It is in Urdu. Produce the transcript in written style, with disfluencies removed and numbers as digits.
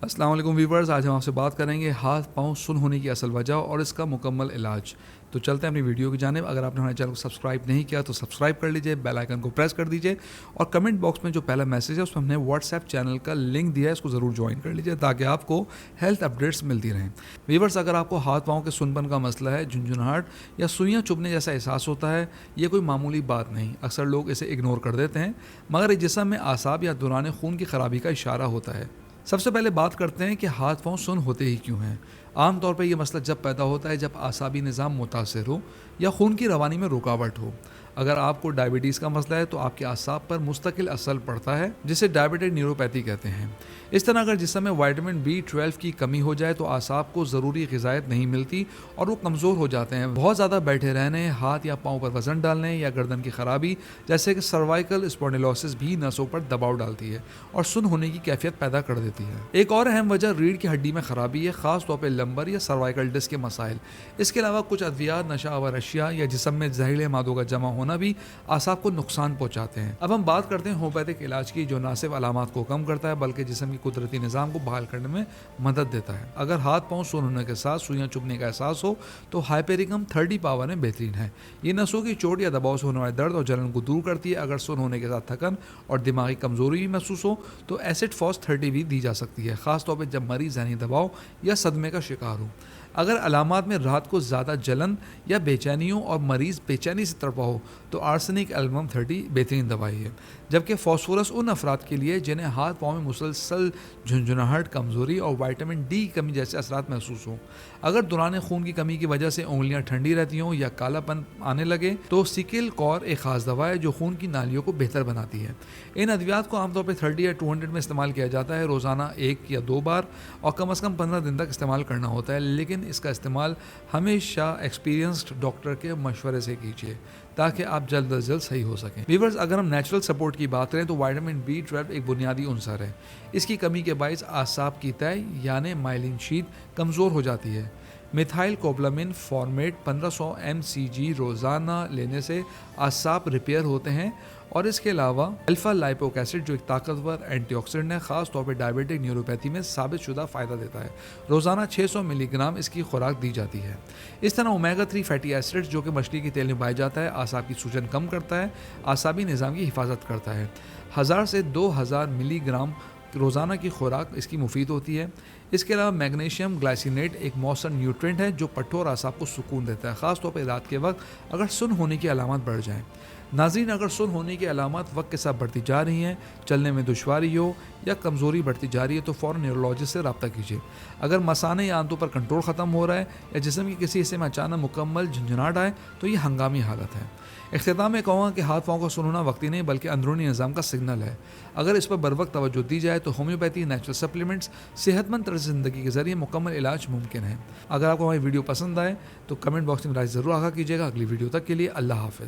السلام علیکم ویورز، آج ہم آپ سے بات کریں گے ہاتھ پاؤں سن ہونے کی اصل وجہ اور اس کا مکمل علاج۔ تو چلتے ہیں اپنی ویڈیو کی جانب۔ اگر آپ نے ہمارے چینل کو سبسکرائب نہیں کیا تو سبسکرائب کر لیجئے، بیل آئیکن کو پریس کر دیجئے اور کمنٹ باکس میں جو پہلا میسیج ہے اس میں ہم نے واٹس ایپ چینل کا لنک دیا ہے، اس کو ضرور جوائن کر لیجئے تاکہ آپ کو ہیلتھ اپڈیٹس ملتی رہیں۔ ویورز، اگر آپ کو ہاتھ پاؤں کے سنپن کا مسئلہ ہے، جھنجھناہٹ یا سوئیاں چبھنے جیسا احساس ہوتا ہے، یہ کوئی معمولی بات نہیں۔ اکثر لوگ اسے اگنور کر دیتے ہیں، مگر یہ جسم میں اعصاب یا دوران خون کی خرابی کا اشارہ ہوتا ہے۔ سب سے پہلے بات کرتے ہیں کہ ہاتھ پاؤں سن ہوتے ہی کیوں ہیں۔ عام طور پر یہ مسئلہ جب پیدا ہوتا ہے جب اعصابی نظام متاثر ہو یا خون کی روانی میں رکاوٹ ہو۔ اگر آپ کو ڈائبٹیز کا مسئلہ ہے تو آپ کے اعصاب پر مستقل اثر پڑتا ہے، جسے ڈائبٹک نیوروپیتھی کہتے ہیں۔ اس طرح اگر جسم میں وائٹامن B12 کی کمی ہو جائے تو اعصاب کو ضروری غذائیت نہیں ملتی اور وہ کمزور ہو جاتے ہیں۔ بہت زیادہ بیٹھے رہنے، ہاتھ یا پاؤں پر وزن ڈالنے یا گردن کی خرابی جیسے کہ سروائیکل اسپونڈیلوسس بھی نسوں پر دباؤ ڈالتی ہے اور سن ہونے کی کیفیت پیدا کر دیتی ہے۔ ایک اور اہم وجہ ریڑھ کی ہڈی میں خرابی ہے، خاص طور پہ لمبر یا سروائیکل ڈسک کے مسائل۔ اس کے علاوہ کچھ ادویات، نشہ آور اشیاء یا جسم میں زہریلے مادوں کا جمع ہونا بھی اعصاب کو نقصان پہنچاتے ہیں۔ اب ہم بات کرتے ہیں ہومیوپیتھک علاج کی، جو نہ صرف علامات کو کم کرتا ہے بلکہ جسم کی قدرتی نظام کو بحال کرنے میں مدد دیتا ہے۔ اگر ہاتھ پاؤں سن ہونے کے ساتھ سوئیاں چبھنے کا احساس ہو تو ہائپریکم 30 پاور میں بہترین ہے۔ یہ نسوں کی چوٹ یا دباؤ سے ہونے والے درد اور جلن کو دور کرتی ہے۔ اگر سن ہونے کے ساتھ تھکن اور دماغی کمزوری بھی محسوس ہو تو ایسڈ فاس 30 بھی دی جا سکتی ہے، خاص طور پہ جب مریض ذہنی دباؤ یا صدمے کا شکار ہو۔ اگر علامات میں رات کو زیادہ جلن یا بے چینی ہو اور مریض بے چینی سے تڑپا ہو تو آرسینک ایلبم 30 بہترین دوائی ہے۔ جبکہ فاسفورس ان افراد کے لیے جنہیں ہاتھ پاؤں میں مسلسل جھنجھناہٹ، کمزوری اور وائٹامن ڈی کی کمی جیسے اثرات محسوس ہوں۔ اگر دوران خون کی کمی کی وجہ سے انگلیاں ٹھنڈی رہتی ہوں یا کالا پن آنے لگے تو سیکل کور ایک خاص دوا ہے جو خون کی نالیوں کو بہتر بناتی ہے۔ ان ادویات کو عام طور پہ 30 یا 200 میں استعمال کیا جاتا ہے، روزانہ 1 یا 2 بار اور کم از کم 15 دن تک استعمال کرنا ہوتا ہے، لیکن اس کا استعمال ہمیشہ ایکسپیرینسڈ ڈاکٹر کے مشورے سے کیجیے تاکہ آپ جلد از جلد صحیح ہو سکیں۔ ویورز، اگر ہم نیچرل سپورٹ کی بات کریں تو وائٹامن B12 ایک بنیادی عنصر ہے۔ اس کی کمی کے باعث اعصاب کی تہہ یعنی مائلین شیت کمزور ہو جاتی ہے۔ میتھائل کوبلامین فارمیٹ 1500 mcg روزانہ لینے سے اعصاب ریپیئر ہوتے ہیں، اور اس کے علاوہ الفا لائپوک ایسڈ جو ایک طاقتور اینٹی آکسیڈنٹ ہے، خاص طور پہ ڈائبٹک نیوروپیتھی میں ثابت شدہ فائدہ دیتا ہے۔ روزانہ 600 ملی گرام اس کی خوراک دی جاتی ہے۔ اس طرح اومیگا 3 فیٹی ایسڈ جو کہ مچھلی کے تیل میں پایا جاتا ہے، اعصاب کی سوجن کم کرتا ہے، اعصابی نظام کی حفاظت کرتا ہے۔ 1000 سے 2000 ملی گرام روزانہ کی خوراک اس کی مفید ہوتی ہے۔ اس کے علاوہ میگنیشیم گلائسینیٹ ایک مؤثر نیوٹرینٹ ہے جو پٹھوں اور اعصاب کو سکون دیتا ہے، خاص طور پہ رات کے وقت اگر سن ہونے کی علامات بڑھ جائیں۔ ناظرین، اگر سن ہونے کی علامات وقت کے ساتھ بڑھتی جا رہی ہیں، چلنے میں دشواری ہو یا کمزوری بڑھتی جا رہی ہے تو فوراً نیورولوجسٹ سے رابطہ کیجیے۔ اگر مثانے یا آنتوں پر کنٹرول ختم ہو رہا ہے یا جسم کے کسی حصے میں اچانک مکمل جھنجھناہٹ آئے تو یہ ہنگامی حالت ہے۔ اختتام میں کہوں گا کہ ہاتھ پاؤں کا سن ہونا وقتی نہیں بلکہ اندرونی نظام کا سگنل ہے۔ اگر اس پر بروقت توجہ دی جائے تو ہومیوپیتھی، نیچرل سپلیمنٹس، صحت مند طرز زندگی کے ذریعے مکمل علاج ممکن ہے۔ اگر آپ کو ہماری ویڈیو پسند آئے تو کمنٹ باکس میں رائے ضرور آگاہ کیجیے گا۔ اگلی ویڈیو تک کے لیے اللہ حافظ۔